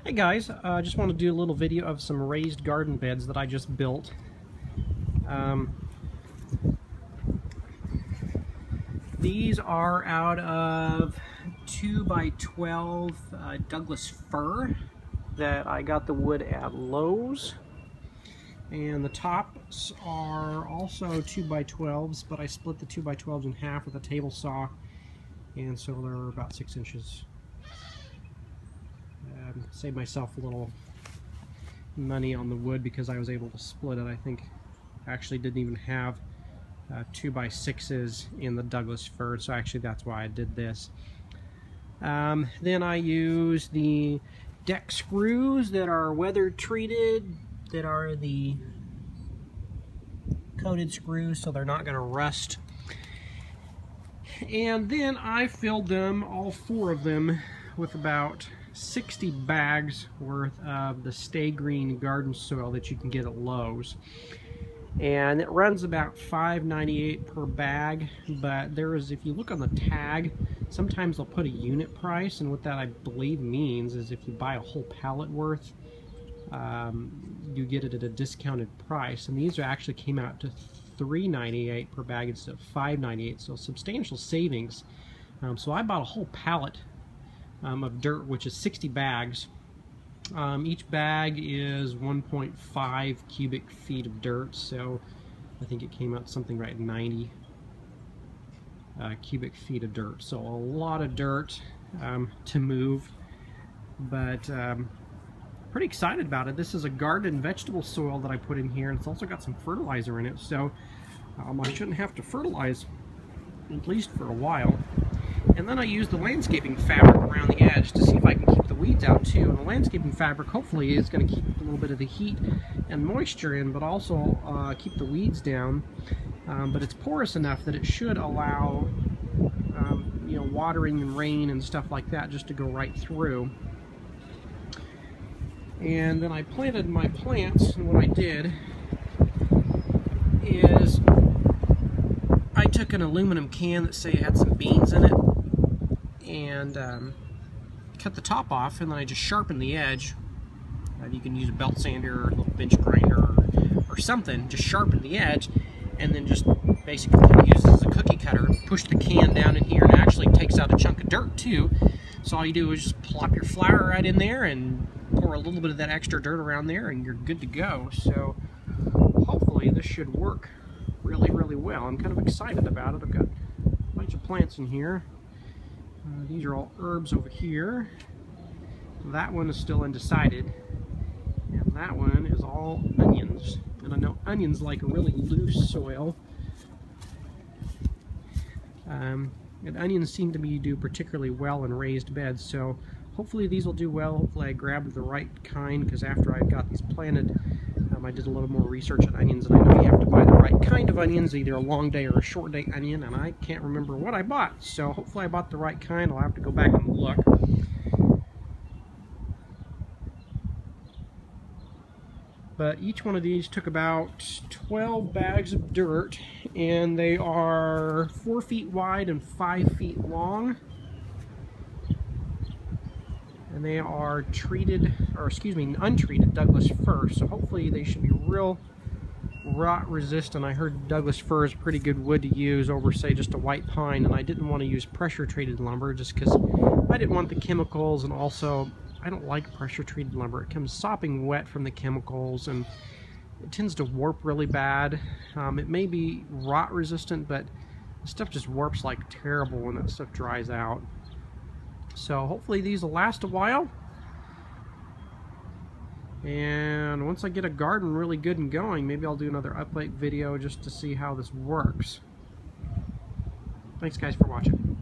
Hey guys, I just want to do a little video of some raised garden beds that I just built. These are out of 2x12 Douglas Fir that I got the wood at Lowe's. And the tops are also 2x12s, but I split the 2x12s in half with a table saw, and so they're about 6 inches. Saved myself a little money on the wood because I was able to split it. I think I actually didn't even have 2x6s in the Douglas Fir, so actually that's why I did this. Then I use the deck screws that are weather treated, that are the coated screws so they're not going to rust. And then I filled them, all 4 of them, with about 60 bags worth of the Sta Green garden soil that you can get at Lowe's. And it runs about $5.98 per bag, but there is, if you look on the tag, sometimes they'll put a unit price, and what that I believe means is if you buy a whole pallet worth, you get it at a discounted price. And these actually came out to $3.98 per bag instead of $5.98, so substantial savings. So I bought a whole pallet of dirt, which is 60 bags. Each bag is 1.5 cubic feet of dirt, so I think it came out something right 90 cubic feet of dirt. So a lot of dirt to move, but pretty excited about it. This is a garden vegetable soil that I put in here, and it's also got some fertilizer in it, so I shouldn't have to fertilize at least for a while. And then I use the landscaping fabric around the edge to see if I can keep the weeds out too. And the landscaping fabric hopefully is going to keep a little bit of the heat and moisture in, but also keep the weeds down. But it's porous enough that it should allow you know, watering and rain and stuff like that just to go right through. And then I planted my plants, and what I did is I took an aluminum can that say had some beans in it and cut the top off, and then I just sharpened the edge. You can use a belt sander or a little bench grinder or something. Just sharpen the edge, and then just basically use it as a cookie cutter. Push the can down in here, and it actually takes out a chunk of dirt too. So all you do is just plop your flower right in there and pour a little bit of that extra dirt around there, and you're good to go. So hopefully this should work really well. I'm kind of excited about it. I've got a bunch of plants in here. These are all herbs over here. That one is still undecided, and that one is all onions. And I know onions like a really loose soil, and onions seem to do particularly well in raised beds, so hopefully these will do well. Hopefully I grabbed the right kind, because after I got these planted, I did a little more research on onions, and I know you have to buy the right kind of onions, either a long day or a short day onion, and I can't remember what I bought, so hopefully I bought the right kind. I'll have to go back and look. But each one of these took about 12 bags of dirt, and they are 4 feet wide and 5 feet long. And they are treated, or excuse me, untreated Douglas Fir, so hopefully they should be real rot resistant. I heard Douglas Fir is pretty good wood to use over, say, just a white pine, and I didn't want to use pressure treated lumber just because I didn't want the chemicals, and also I don't like pressure treated lumber. It comes sopping wet from the chemicals, and it tends to warp really bad. It may be rot resistant, but the stuff just warps like terrible when that stuff dries out. So hopefully these will last a while, and once I get a garden really good and going, maybe I'll do another update video just to see how this works. Thanks guys for watching.